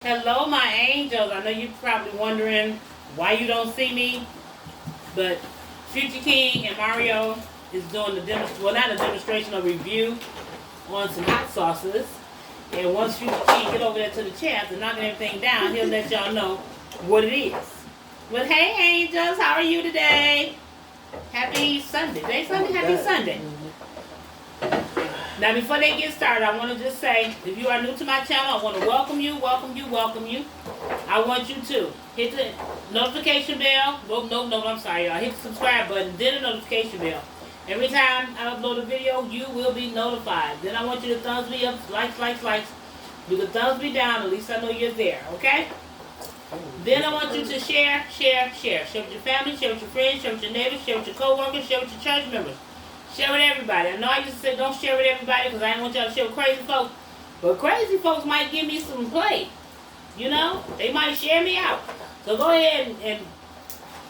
Hello, my angels. I know you're probably wondering why you don't see me, but Future King and Mario is doing not a demonstration, a review on some hot sauces. And once Future King get over there to the chair and knocking everything down, he'll let y'all know what it is. But hey, angels, how are you today? Happy Sunday. Today's Sunday. Happy Sunday. Now, before they get started, I want to just say, if you are new to my channel, I want to welcome you. I want you to hit the notification bell. No, I'm sorry, y'all. Hit the subscribe button, then the notification bell. Every time I upload a video, you will be notified. Then I want you to thumbs me up, likes. You can thumbs me down, at least I know you're there, okay? Then I want you to share. Share with your family, share with your friends, share with your neighbors, share with your co-workers, share with your church members. Share with everybody. I know I used to say don't share with everybody because I didn't want y'all to share with crazy folks. But crazy folks might give me some play. You know? They might share me out. So go ahead and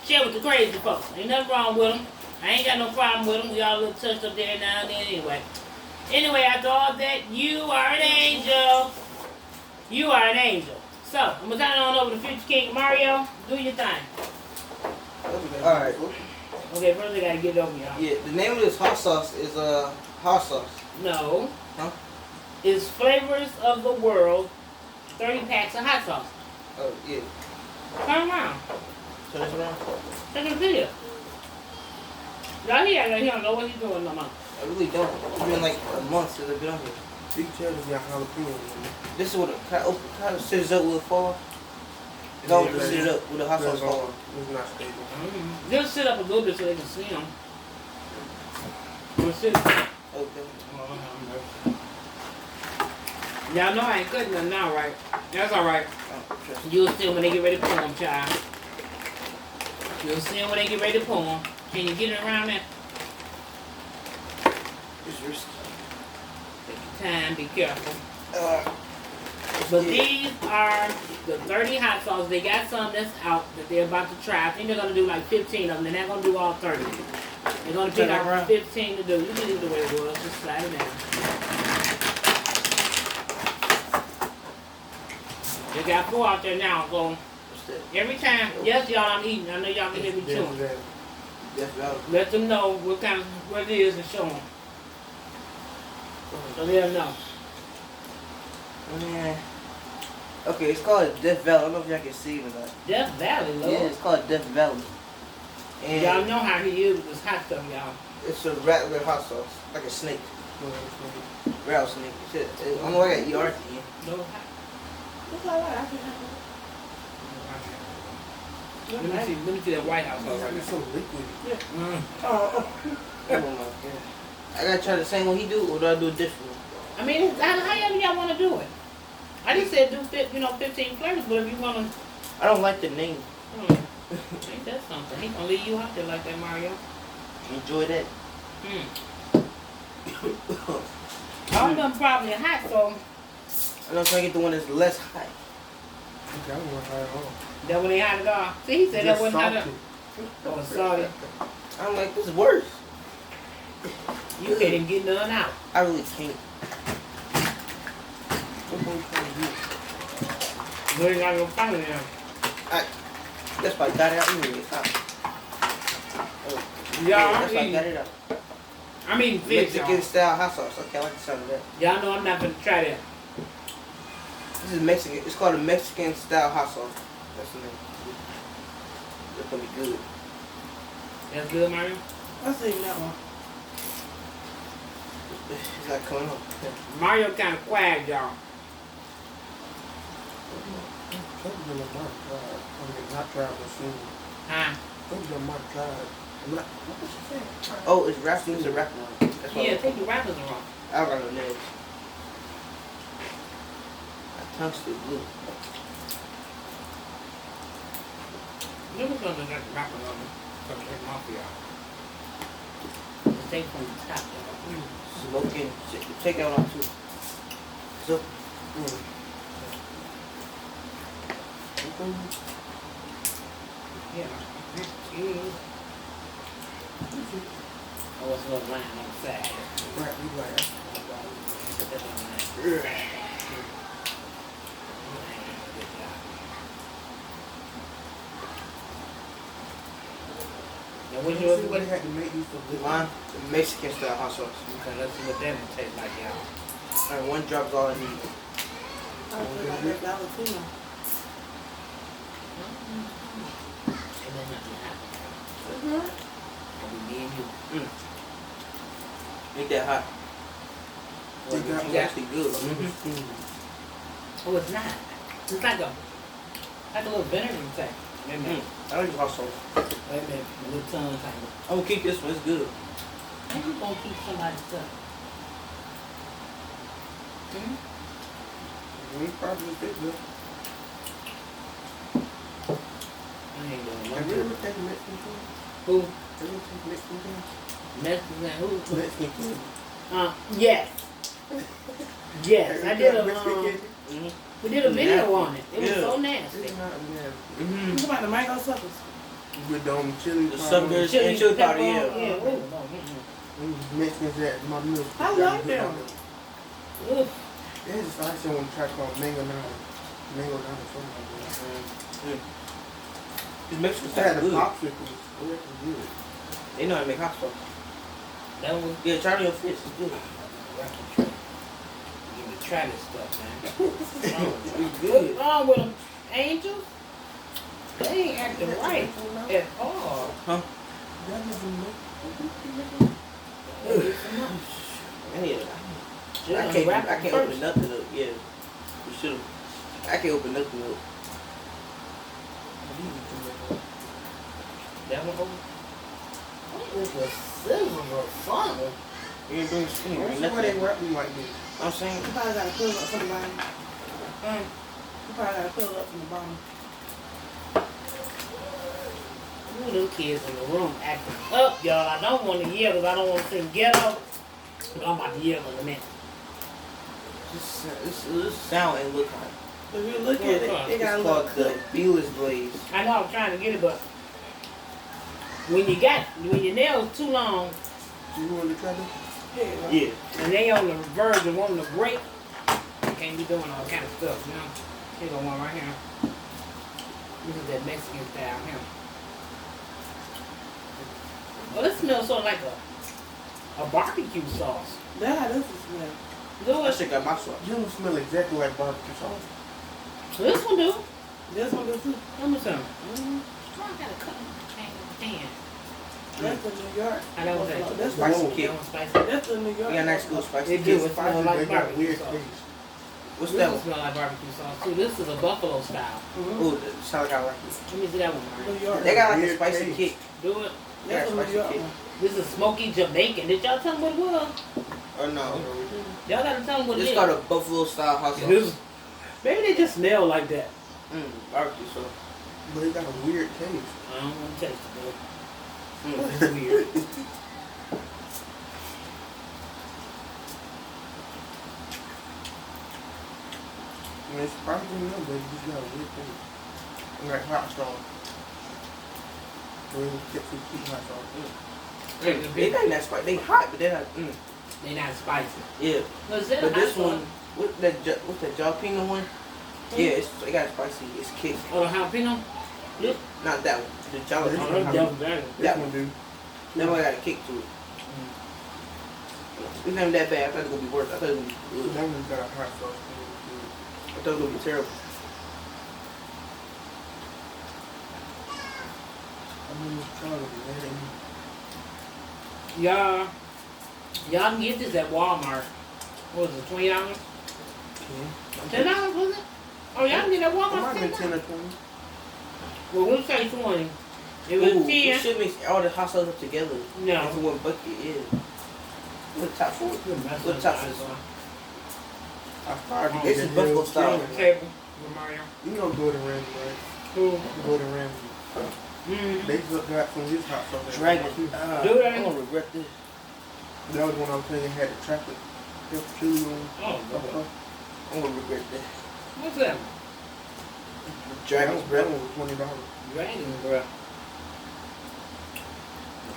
share with the crazy folks. Ain't nothing wrong with them. I ain't got no problem with them. We all a little touched up there now and then anyway. Anyway, after all that, you are an angel. You are an angel. So, I'm going to turn it on over to Future King Mario. Do your thing. Alright. Okay, first I gotta get it over, y'all. Yeah, the name of this hot sauce is hot sauce. No. Huh? It's Flavors of the World 30 packs of hot sauce. Oh, yeah. Turn around. Turn this around? Check the video. Y'all here, he don't know what he's doing no more. I really don't. It's been like a month since I've been on here. Big cherries got jalapeno. This is what it kind of scissors up with it fall. It's always to sit it up with the hot sauce fall. It's not stable. Just sit up a little bit so they can see them. We'll sit. Okay. Y'all know I ain't cutting them now, right? That's alright. Oh, sure. You'll see them when they get ready to pull them, child. You'll see them when they get ready to pull them. Can you get it around there? It's risky. Take your time, be careful. But these are the 30 hot sauce. They got some that's out that they're about to try. I think they're going to do like 15 of them. They're not going to do all 30. They're going to pick out 15 to do. You can leave it the way it was. Just slide it down. They got 4 out there now. So every time, yes, y'all, I'm eating. I know y'all can hear me chewing. Let them know what it is and show them. So they'll know. Yeah. Okay, it's called Death Valley. I don't know if y'all can see it or not. Death Valley, Lord. Yeah, it's called Death Valley. And y'all know how he is with this hot stuff, y'all. it's a rattler hot sauce, like a snake. Rattlesnake. I don't know why I got ER at the end. No hot. It's all right. I can have it. Let me see that White House right It's so liquid. Yeah. Oh my god. I gotta try the same one he do, or do I do a different one? I mean, however y'all want to do it. I just said do 15 flavors, but if you want to... I don't like the name. Ain't that something? He gonna leave you out there like that, Mario. Enjoy that. All of them probably hot, so... I'm trying to get the one that's less hot. Okay, I don't want to hide at all. That one ain't hot at all. See, he said that wasn't hot at all. Oh, sorry. I'm like, this is worse. You can't even get none out. I really can't. You ain't got no fun in there. That's why I got it out anyway. That's why I got it out. I mean, fish, Mexican style hot sauce. Okay, I like the sound of that. y'all know I'm not gonna try that. This is Mexican. It's called a Mexican style hot sauce. That's the name. It's gonna be good. That's good, Mario? I'll say that one. It's not coming up. Mario kind of quiet, y'all. Not tried but soon. Huh? Not tried. What was she saying? Oh, it's rapping. It's a rap one. That's Yeah, I think the rappers are wrong. I run on names. My tongue's still blue. You was gonna get the rappers on me. So take them off, y'all. Just take from the top, y'all. Smoking. Take that one off too. So. Yeah. Oh, it's a little line on the side. Right, you right. Put that on there. And which See one? what they had to make these so good. Mine, the Mexican style hot sauce. Okay, let's see what that one tastes like, y'all. And one drop is all I need. I feel like that Valentino. And then nothing happened. Mm-hmm. It'll be me and you. Ain't that hot. They got It's actually good. Oh, it's not. It's like a little vinegar thing. Wait a minute. I like hot sauce. Wait a minute. My little tongue tangle. I'm gonna keep this one. It's good. How you gonna keep somebody's tongue? Hmm? We probably fit good. I ain't doing Have you nothing. ever taken Mexican food? Who? Have you ever taken Mexican food? Mexican who? Mexican food. Yes. Yes, I did a Mexican we did a video on it. It was so nasty. It's not bad. Mm-hmm. What about the mango suckers? With chili The powder. suckers and chili powder, yeah. Yeah. Ooh. Mexicans at my milk. I like them. Ooh. There's this ice on the track called Mango Down. Mango Down or something like that. These Mexicans I had are the good. popsicles. Oh, that's good. They know how to make hot sauce. That one was Yeah, Charlie your fish is good. Give me try this stuff, man. It's What's good. wrong with them, angels? They ain't acting right at all. Huh? That is a milk. Yeah. Shit, I unwrap can't it open first. nothing up. Yeah. We should have. I can't open nothing up. That one over. What is the scissors or something? You ain't doing shit. I don't see why Nothing. they wrap them like this. I'm saying. You probably gotta fill up from the bottom. You probably gotta fill up from the bottom. Ooh, them kids in the room acting up, y'all. I don't want to yell because I don't want to sing ghetto. But I'm about to yell in a minute. This sound ain't look right. If you look at it, it It's gotta called look the good. Beeless Blaze. I know I'm trying to get it, but when your nails too long You want to try this? Yeah. Yeah. and they on the verge of wanting to break, you can't be doing all kind of stuff, you know? Here's the one right here. This is that Mexican style here. Well, this smells sort of like a barbecue sauce. That's how this is smell. Do That it. shit got my sauce. You don't smell exactly like barbecue sauce. This one do. This one goes too. Let me some. I gotta cut my pan. That's the New York. I know what that Buffalo. is. That's Spicy the, kick. That one's spicy. that's the New York. We got nice Buffalo. good spicy. It do. kick. It smells like they got barbecue weird sauce. taste. What's This that one one? smell like barbecue sauce too. This is a buffalo style. Mhm. Ooh, that sound like I like it. Let me see that one. New Right? York. They got like a Weird spicy taste. kick. Do it. That's Yeah, the New spicy York kick. one. This is smoky Jamaican. Did y'all tell me what it was? Or no. Y'all gotta tell me what it This is. called a buffalo style hot sauce. This- Maybe they just smell like that. Barbecue sauce. But it got a weird taste. I don't want to taste it, but Mm. it's weird. I mean, it's probably not, but it just got a weird taste. Like hot sauce. Or it gets some cheap hot sauce. They ain't that spicy. They hot, but they're not. They not spicy. Yeah. Was that But a this hot one, what's that jalapeno one? Yeah, it got spicy. It's kick. sauce? Oh, the jalapeno? Yep. Not that one. The Oh, jalapeno. that's double better. This That one do. That one got a kick to it. It's not even that bad. I thought it was gonna be worse. I thought it was gonna be good. That one's got a hot sauce. I thought it was gonna be terrible. I mean, it's Charlie, man. Y'all can get this at Walmart. What was it, $20? $10 was it? Oh, y'all can get it at It might Walmart have been $10. 10 or 20. Well, we'll say 20. It was Ooh, 10. you should mix all the hot sauce up together. No. Into one bucket, yeah. What top four? What top is this? I fired to This get is that buffalo real style. chicken. Table with Mario. You know Gordon Ramsay, right? Who? Gordon Ramsay. They just got some of his hot sauce. Dragon. Do I'm that. gonna regret this. That was when I was telling you had the chocolate chili on. Oh, Uh-huh. I'm gonna regret this. what's that? Dragon's That breath. one was $20. Dragon, bro.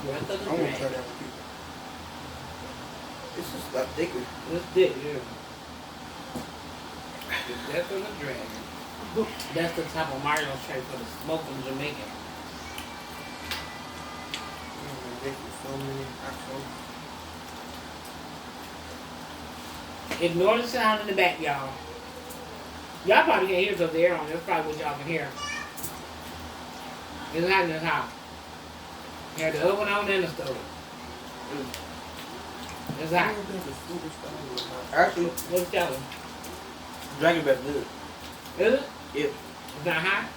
Breath of the I'm gonna try dragon. that with people. This is a lot thicker. That's dick, yeah. The death of the dragon. That's the type of Mario tray for the smoking Jamaican. So many actual. Ignore the sound in the back, y'all. Y'all probably can't hear because the air on. That's probably what y'all can hear. It's hot in this house. You have the oven on and the stove. It's hot. Actually, What's that one? Dragon Breath good. Is it? Yeah, It's not hot?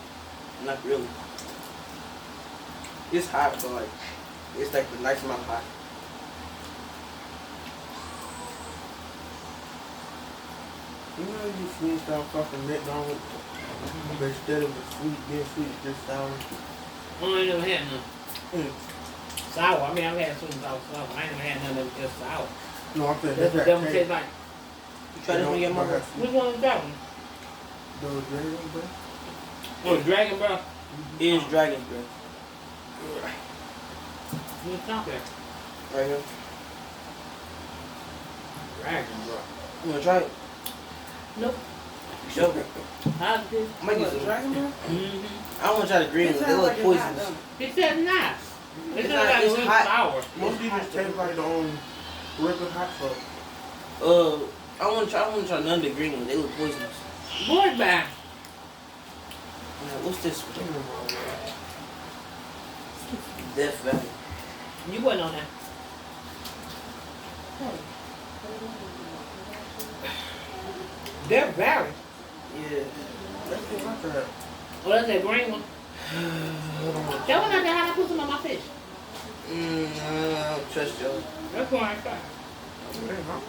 not really. It's hot, but like, it's like the nice amount of hot. You know you sweet stuff fucking McDonald's, but instead of the sweet being sweet, it's just sour. I ain't never had none. Sour. I mean, I've had sweet and sour stuff. I ain't never had none that was just sour. No, I'm saying That's what that one tastes like. You try this one yet, Mama? Which one is that one? The Dragon Breath? Oh, Dragon Breath. It is Dragon Breath. What's not there? Right here. Dragon Breath. You wanna try it? Nope. Sure. How's this? I might get some. Dragon Ball? Mm-hmm. I don't wanna try the green It ones. They sounds look like it's hot, poisonous. though. It says not. It It's says not- like it's it's hot. sour. Most of these just taste like the regular hot sauce. I don't wanna try none of the green ones. They look poisonous. Boy, back. What's this one? Death Valley. You wasn't on that. They're very. Yeah. That's what I tried. Oh, that's that green one. That one not that hot. I put some on my fish. I don't trust y'all. That's why I tried. It ain't hot.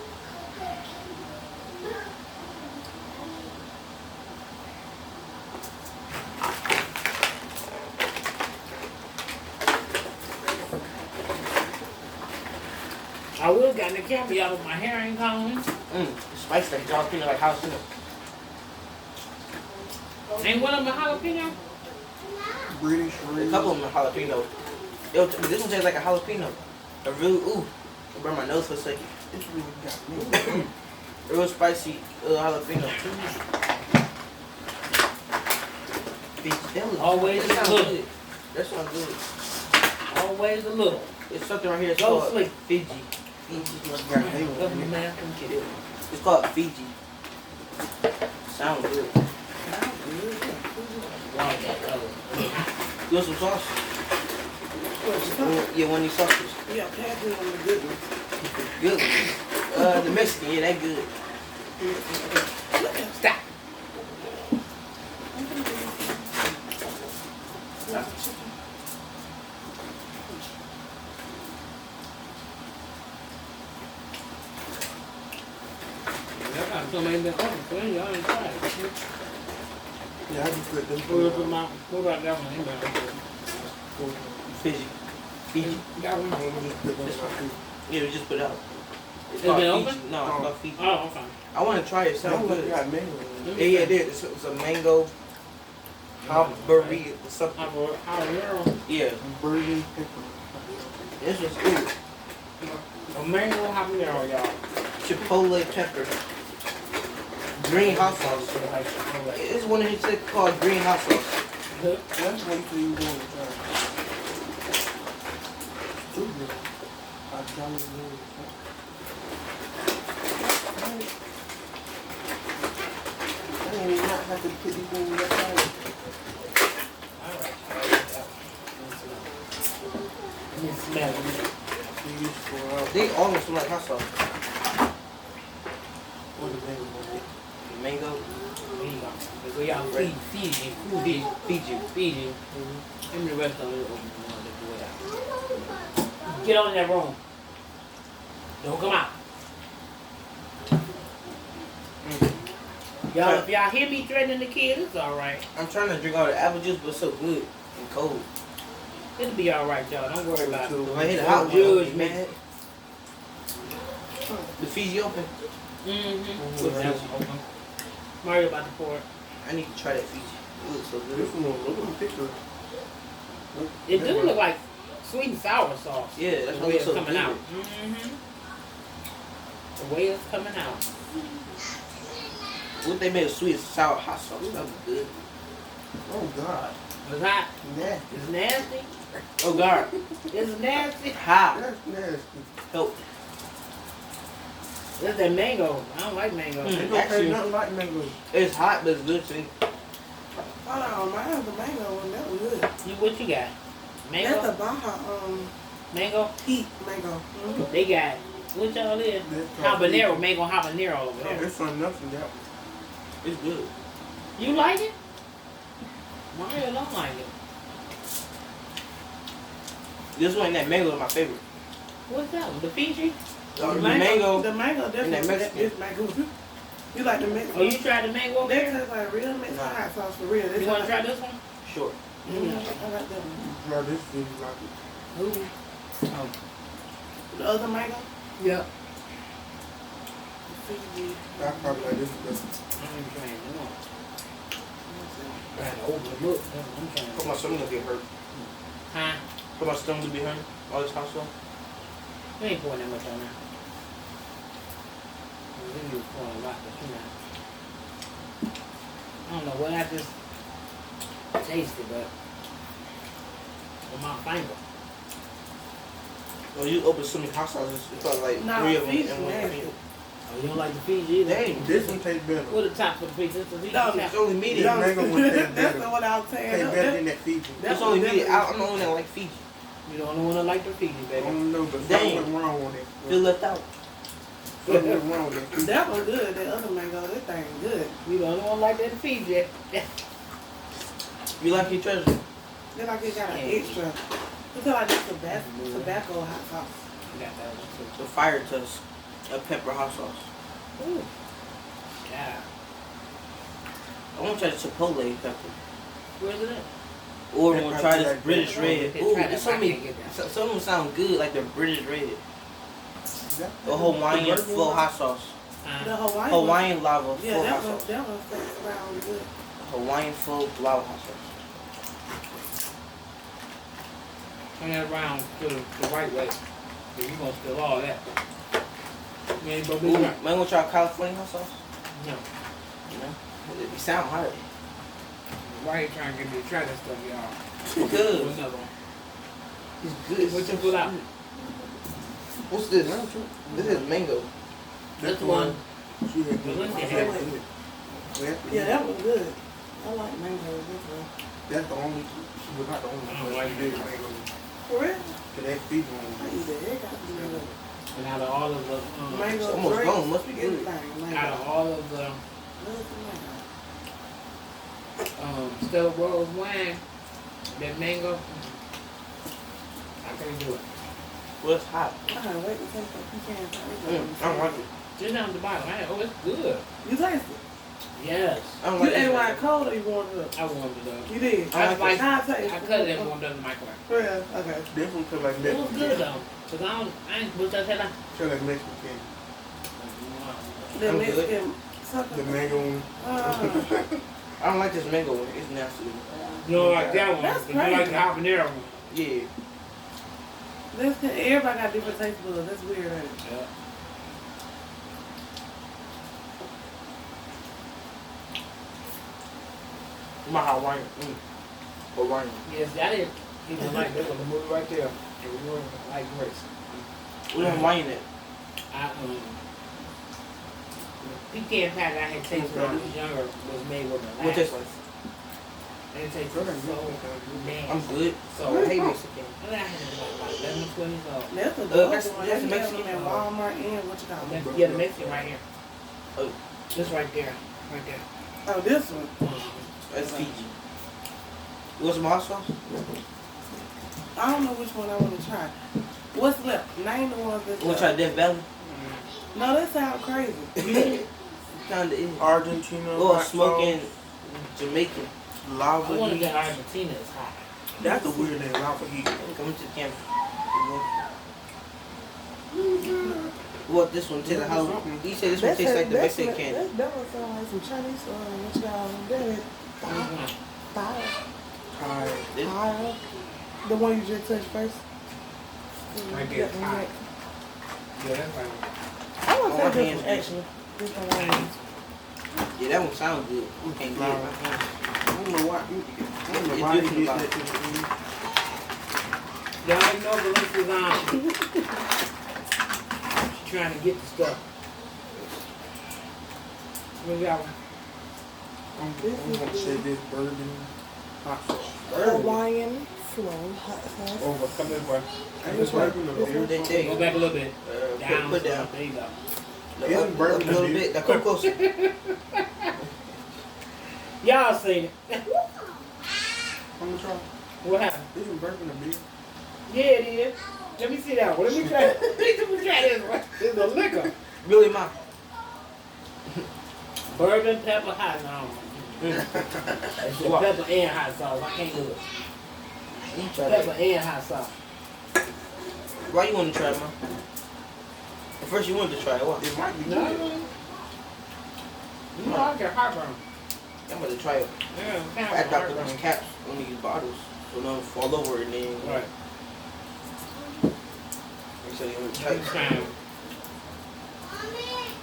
I would have gotten the camera out, but my hair ain't combing. It's spicy like jalapeno, like jalapeno. Ain't one of them a jalapeno? British A red. couple of them are jalapeno. Yo, this one tastes like a jalapeno. A really, ooh. It burned my nose for a second. This really got me. Real spicy jalapeno. Always that sounds good. good. That sounds good. Always a little. It's something right here. It's Go called sleep. Fiji. Got me. Love you, man. Come get it. It's called Fiji. Sounds good. Wow, that color. You want some sauce? Yeah, one of these sauces. Yeah, pass me on the good one. Good. The Mexican, yeah, that good. Stop. So maybe been open for you. Y'all ain't tried it. Yeah, I just put them What about that one? Ain't been open. Fiji. Fiji. That one. just put them in my food. Yeah, we just put it out. It's It's called been Fiji. open? No, it's called Fiji. Oh, okay. I want to try it. It I sounds don't good. got mango. Yeah, it is. It's a mango, hot-berry, or something. Habanero. Yeah, Burgundy pepper. this was good. A mango habanero, y'all. Chipotle pepper. Green hot sauce. It's one of his things called green hot sauce. That's what you want to try. Too good. I try it again. I didn't not have to put these things in the fire. You smell it. They almost smell like hot sauce. What the mango? Mango. So y'all Fiji. Give me the rest of it. Get on in that room. Don't come out. Y'all, if y'all hear me threatening the kids, it's alright. I'm trying to drink all the apple juice, but it's so good and cold. It'll be alright, y'all. Don't worry about it. If I hit a hot one, I'll be mad. The Fiji open. Mm-hmm. What Fiji? Mario about to pour it. I need to try that Fiji. It looks so This good. one a little thicker. It do look like sweet and sour sauce. Yeah, that's the why way it's it's so coming good. out. Mm-hmm. The way it's coming out. What if they made a sweet and sour hot sauce? That would be good. Oh God. It's hot. Nasty. It's nasty. Oh God. It's nasty. Hot. That's nasty. Help. That's that mango. I don't like mango. Mm. It don't Actually- taste nothing like mango. It's hot, but it's good too. Hold on, mine the mango one. That was good. What you got? That's the Mango? Baja Mango? heat mango. They got, what y'all is? Habanero, mango habanero over there. There's something else in that one. It's good. You like it? Mario don't like it. This one, that mango is my favorite. What's that one? The Fiji? The mango. The mango and definitely. that Mexican. This mango. You like the Mexican? Oh, you tried the mango over They there? taste like real Mexican Nah. hot sauce for real. You want to try this one? Sure. I like that one. No, this is like it. Ooh. Oh. The other mango? Yep. Fiji. I probably like this the best. I'm trying it on. I'm trying to open the book. I'm trying Put to. my stomach to get hurt. Huh? Put my stomach to be hurt. All this hot sauce. You ain't pouring that much on there. I think you was pouring a lot, but you not. I don't know what I just tasted, but on my finger. When you open so many hot sauces, it's probably like Nah, 3 of them Fiji in one nasty. pan. Oh, you don't like the Fiji either? Dang, This one tastes better. What the top for the pizza? It's the Fiji No, top. it's only medium. Yeah. mango one tastes That's better. what I was saying. Tastes better than that Fiji. It's only medium. I'm the only one that like Fiji. You the only one that like the Fiji, I baby. don't know, but Dang. something went wrong with it. Feel left out. Something went wrong with it. That was good. That other mango, that thing good. You the only one like that Fiji. You like your treasure? Then like it got an Yeah. extra. It's like this tobacco hot sauce. You got that one The fire tusk. A pepper hot sauce. too. Ooh. Yeah. I want to try the chipotle pepper. Where's it at? Or Yeah, I'm gonna try probably this like British that. red. Okay, Ooh, try there's that. so I many. can't get that. Some of them sound good, like the British red. Yeah. A Hawaiian full hot sauce. The Hawaiian. Hawaiian lava Yeah, full that hot one, sauce. that one tastes around good. Hawaiian full lava hot sauce. Turn that around to the right way. So you gonna spill all that. You ain't gonna do Ooh, that. might want to try California hot sauce. No. You know, it sound hot. Why you trying to get me to try that stuff, y'all? Good. What's another one? It's good. What you pull out? What's this? This is mango. That's the one. She had Well, let's get good. it. Yeah, that was good. I like mango. That's the only, she was not the only I don't one. like She did mango. For real? So that Fiji I one. eat the heck out of mango. And out of all of the, Mango It's almost grapes, gone. Must be good. everything, out of mango. all of the Love the mango. Stella Rose wine, that mango, I can't do it. Well, it's hot. I can't wait to taste that pecan pie. I don't like it. Just down the bottom. Oh, it's good. You taste it? Yes. I don't You like ate it. wine cold or you warmed it up? I warmed it up. You did? I like- How it taste? I cut it and warmed it up in the microwave. For real? Okay. This one feel like It Mexican. was good though. Cause I ain't, what's that like? Feel like Mexican candy. The I'm Mexican The something. mango one. I don't like this mango one. It's nasty. You don't like that one, That's but you like crazy. the habanero one. Yeah. Everybody got different taste buds. That's weird, ain't it? Yeah. My Hawaiian. Hawaiian. Yes, that is. People like that one. The movie right there. It was more like Grace. What Hawaiian at? I the pecan pie that I had tasted when I was younger was made with What molasses. tastes like? And it tastes so nasty. I'm good. So I hate Mexican. I think I had it like 11, 20, so. That's a that's- one. that's They Mexican. have them at Walmart and what you call it? Yeah, the Mexican right here. Oh. This right there. Right there. Oh, this one. That's Fiji. You want some hot sauce? I don't know which one I want to try. What's left? Name the ones that's You want to try left. Death Valley? No, that sounds crazy. Kinda is. Argentina. Or hot smoking sauce, Jamaican. lava I want to heat. get Argentina. It's hot. That's a weird name, lava heat. Coming to the camera. What this one tastes like? How you say this one tastes like the Mexican candy? That one sounds like some Chinese what you call them? Hi. This- The one you just touched first. Right there. Yeah, Hot. Yeah, that's right. I want Oh, to my say this hands one actually. This one right here. Yeah, that one sounds good. I can't get it. My hands. I don't know why. I don't know why It's they did different that to the food. Y'all already know Melissa's she's trying to get the stuff. We got one. I'm gonna say this bourbon hot sauce. Hawaiian flow hot sauce. Over, come this way. Ain't this bourbon or beer? There you Go go. back a little bit. Down. Put down. There you go. Isn't bourbon A little a beer? bit. Now come closer. Y'all seen it. I'm gonna try. What happened? Isn't bourbon a beer? Yeah, it is. Let me see that one. Let me try Let me try this one. This is a liquor. Really, Mom? Bourbon pepper hot sauce. It's the What? pepper and hot sauce. I can't do it. You try Pepper that. and hot sauce. Why you want to try it, Mom? At first you wanted to try it. What? It might be No. good. You know I get heartburn. I'm about to try it. Yeah, I had to put these caps on these bottles so none fall over and then. Right. So you want to try Next it. time.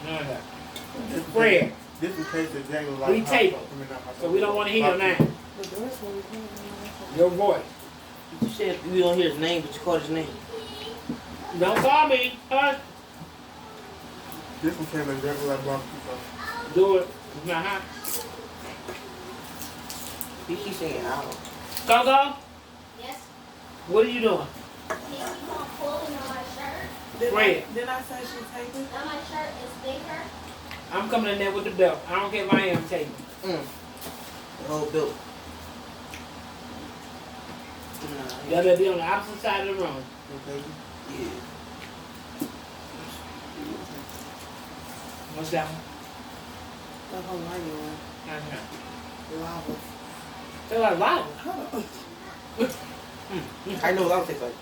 None of that. Fred, This one tastes exactly like We hot tape sauce. I mean, not hot so sauce, we don't want to hear your barbecue. name. But the rest of it, Your voice. You said you don't hear his name, but you called his name. Don't call me. Hush. This one tastes exactly like barbecue sauce. Do it. It's not hot. He keeps saying ow. Coco, Yes. what are you doing? Can you keep on pulling on my shirt? Fred. Didn't I say she's taping? Now my shirt is bigger. I'm coming in there with the belt. I don't care if I am taking. The whole build. You gotta be on the opposite side of the room. Okay. Yeah. What's that one? The Hawaiian one. Okay. Lava. Feel like lava. Hold on. I know what that tastes like.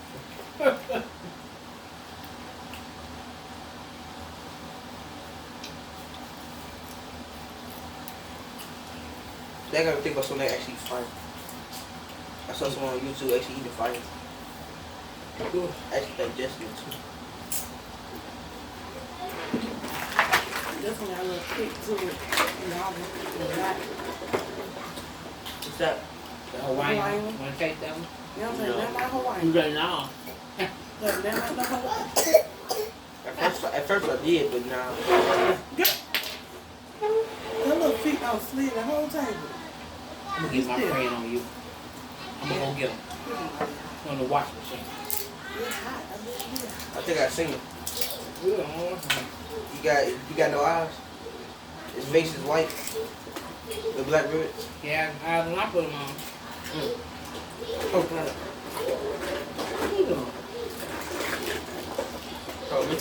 I gotta think about something that actually fire. I saw someone on YouTube actually eating fire. Actually digesting it too. This one got a little kick to it. Lava. What's that? The Hawaiian. Hawaiian. Wanna take that one? You know what I'm saying? No. They're not You Hawaiian. ready now? They're not the Hawaiian. At first I did, but now. Her little feet don't slid the whole table. I'm gonna get my Yeah. friend on you. I'm gonna go get him. On the wash machine. It's hot. I bet it is. I think I seen him. Good, I'm gonna wash him. You got no eyes. His face is white. The black rivets. Yeah, I when I put him on. Oh, God. What you doing? Oh, me.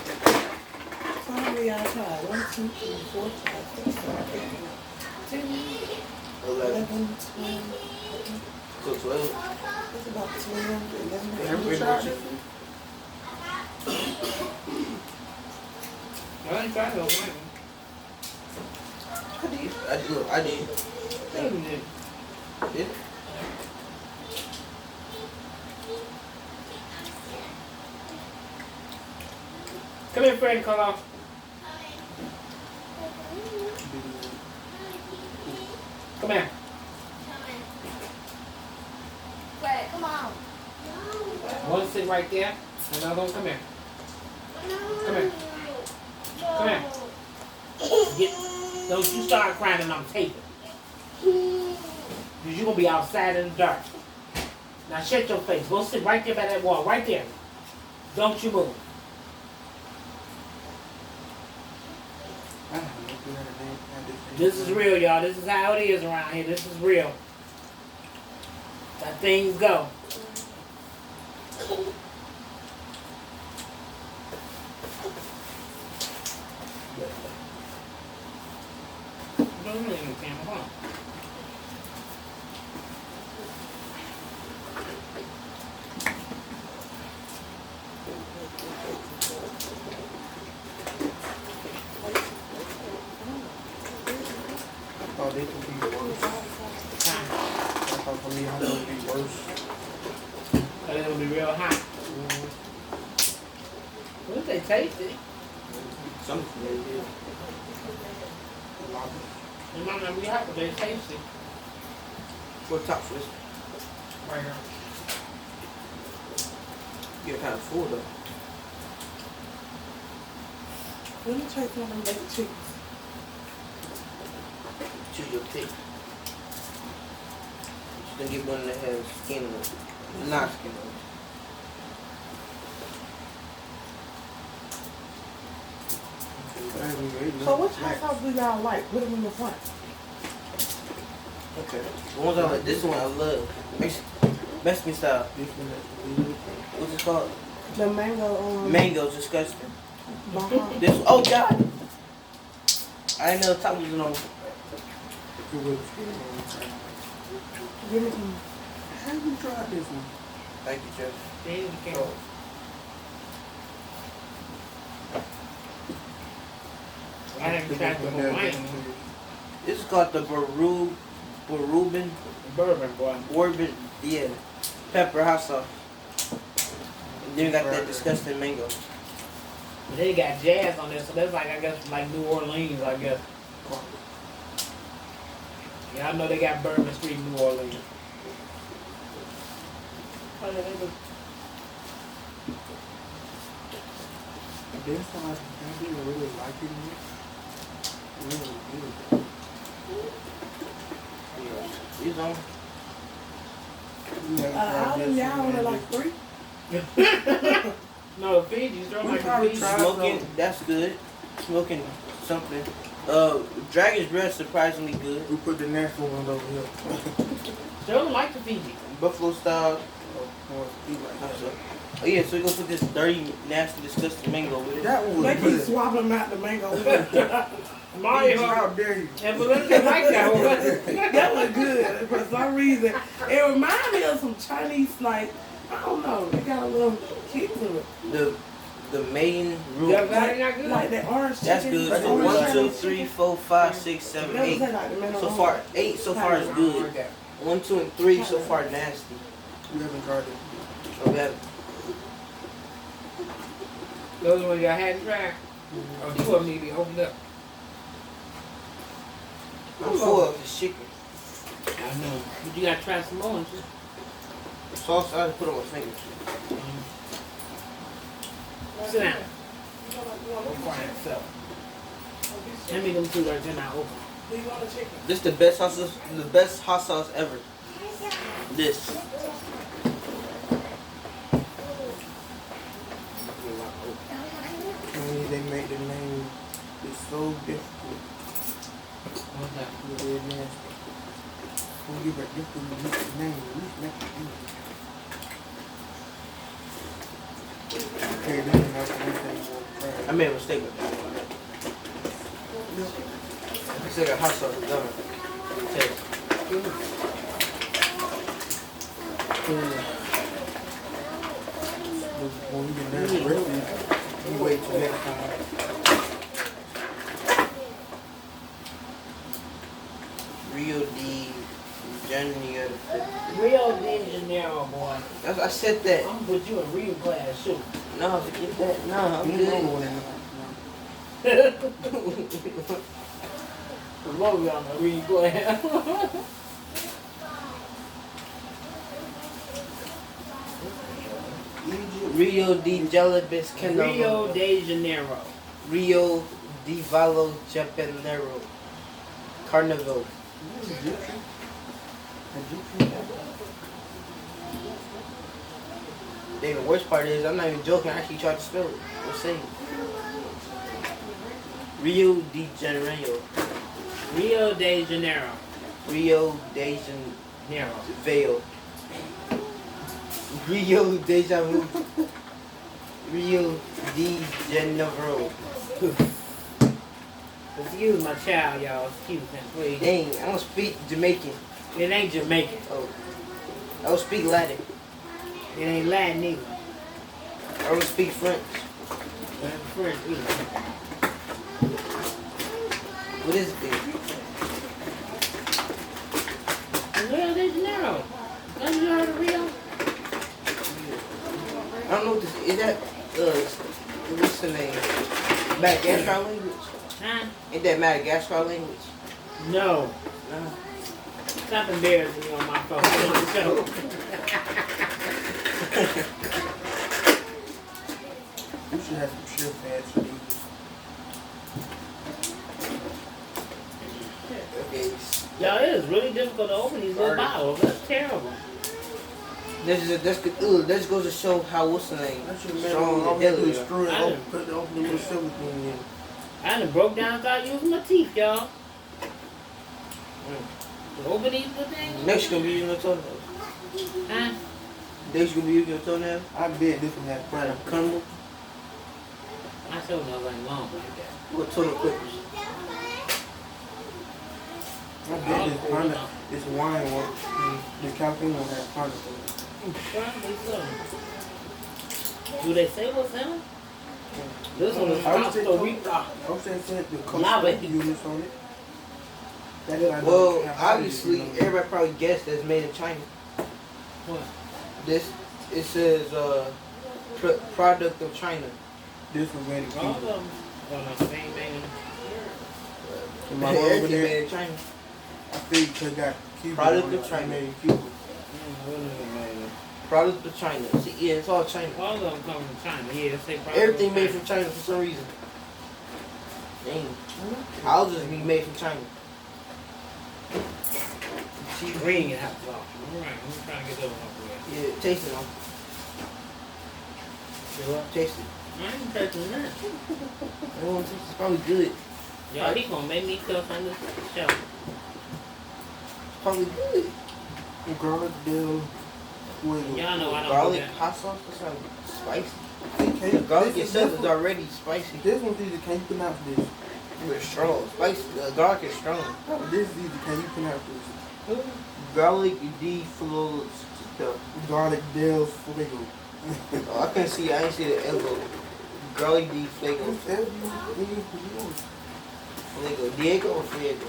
So how many y'all tried? 1, 2, 3, 4, 5, 6, 7, 8, 10, 11. 11, 12. So 12. It's about 12, 11. Yeah, You pretty tried much. this one? I ain't trying to Hawaiian. I did. Look, I did. Thank you, dude. Did. Come here, Fred, call off. Come here. Fred, come on. One sit right there. Another one, come here. Come here. Come here. Don't you start crying and I'm taping. Because you're going to be outside in the dark. Now shut your face. Go sit right there by that wall. Right there. Don't you move. This is real, y'all. This is how it is around here. This is real. That things go. Don't really in the camera, huh? Oh, they could be worse. I thought for me, I thought it would be worse. But it'll be real hot. Wouldn't they tasty? Something really good. It might not be hot, but they're tasty. What top first? Right here. You're kind of full though. Let me take one of them baked chickens. Choose your pick. Just gonna get one that has skin on it. Not skin on it. So which hot sauce do y'all like? Put them in the front. Okay. The ones I like, this one I love. Mexican style. What's it called? The mango. Mango's disgusting. Uh-huh. This, oh God! I didn't know the top was on. Give me some. How you tried this one? Thank you, Jeff. There you go. I haven't tried the Hawaiian one. This is called the Barubin, Bourbon, boy. Bourbon, yeah, pepper hot sauce. And then we got that disgusting mango. But they got jazz on there, so that's like, I guess, like New Orleans, I guess. Yeah, I know they got Bourbon Street in New Orleans. Oh, yeah, they do. This one, I didn't really like it. Really good. These on. How many y'all only like 3? No, Fiji's don't like the Fiji. Smoking, that's good. Smoking something. Dragon's breath surprisingly good. We put the next one over here. They don't like the Fiji. Buffalo style. That Oh yeah, so we're gonna put this dirty, nasty, disgusting mango with it. one They was keep good. swapping them out the mango. Mario, How dare you? and Belinda like that one. That was good for some reason. It reminded me of some Chinese, like, I don't know, it got a little kick to it. The main root. That value not good? Like that orange chicken. That's good. that So orange 1, 2, Chinese 3, chicken. 4, 5, 6, 7, That was 8. like the middle So of far, 8 so far is good. Okay. 1, 2, and 3 so far nasty. We haven't tried it. So we have Those ones y'all hadn't tried? Oh, you want me to be opened up? I'm full of this chicken. I know. But you gotta try some more. Sauce I just put on my fingers. Sit down. Quiet yourself. Hand me them two right there now. Open. Do you want a chicken? This the best hot sauce, hot sauce ever. This. They make the name it's so difficult. What's that? It's really nasty. When you give a different name, we make it easy. Okay, this is not anything I made a mistake with that. I said a hot sauce done. Taste. When we get that recipe, we wait till next time. Rio de Janeiro. Rio de Janeiro, boy. I said that. I'm gonna put you in Rio class, shoot. No, forget that. No, I'm You good. know what it The logo on the Rio class. Rio de Jalabis Rio de Janeiro. Rio de Valo Japanero. Carnival. Then the worst part is, I'm not even joking, I actually tried to spell it. Let's see. Rio de Janeiro. Rio de Janeiro. Rio de Janeiro. Rio Deja Vu. Rio de Janeiro. Excuse my child, y'all. Excuse him, please. Dang, I don't speak Jamaican. It ain't Jamaican. Oh. I don't speak Latin. It ain't Latin either. I don't speak French. It ain't French either. What is it? Rio de Janeiro. Don't you heard of Rio? I don't know what this is. That What's the name? Madagascar language? Huh? Ain't that Madagascar language? No. No. Stop embarrassing me on my phone. You should have some shrimp pads for these. Okay. Y'all, it is really difficult to open these little bottles. That's terrible. This goes to show how what's the name? I should have Strong made and it deadly. screw it I open, done- put the open little silver thing in. I done broke down and started using my teeth, y'all. To open these little things. Next gonna be using your toenails. Huh? Next gonna be using your toenails. I bet this one had fun. Crumble. My toenails ain't long like that. What toenail clippers? I bet this Honda, this wine one, this California one has Honda. Probably so. Do they say what's in them? This one is I would say Costa Rica. I was saying the Lava. Costa units on it. That is, I know Well, it's California, obviously, you know. everybody probably guessed that's made in China. What? This it says product of China. This was made in All of Cuba. them. Oh, no, they ain't made And my mom over Everything there, made in China. I think they got Cuba. Product on of it, China. made in Cuba. Product of China. See, yeah, it's all China. All of them come from China. Yeah, they say probably Everything made from China for some reason. Dang. Houses be made from China. She green and hot sauce. All right, I'm trying to get that one up there. Yeah, taste it on. Taste it. I ain't touching that. Oh, it's probably good. Y'all, he gonna make me cuss on this show. It's probably good. Garlic, dill, fuego. Y'all know I don't Garlic do that. hot sauce, that sounds spicy. See, The garlic this itself is one- already spicy. This one's easy. Can you pronounce this? It's strong. Spicy. Garlic is strong. This is easy. Can you pronounce this? Garlic de flor. Garlic, dill, fuego. Oh, I couldn't see. I ain't see the elbow. Garlic de flago. Flago. Diego or Flago?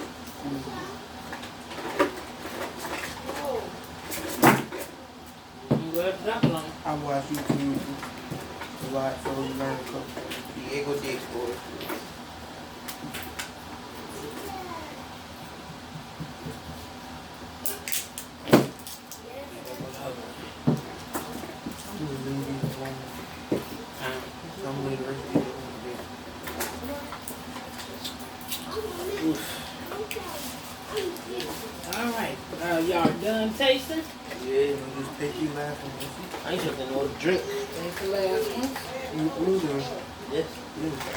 I'm glad to on. I watch YouTube a lot, so you learn a couple. Diego de Explorer. Alright, y'all done tasting? Yeah. Just take you laughing. I ain't something no drink. That's the last one. You do. Yes. Yeah.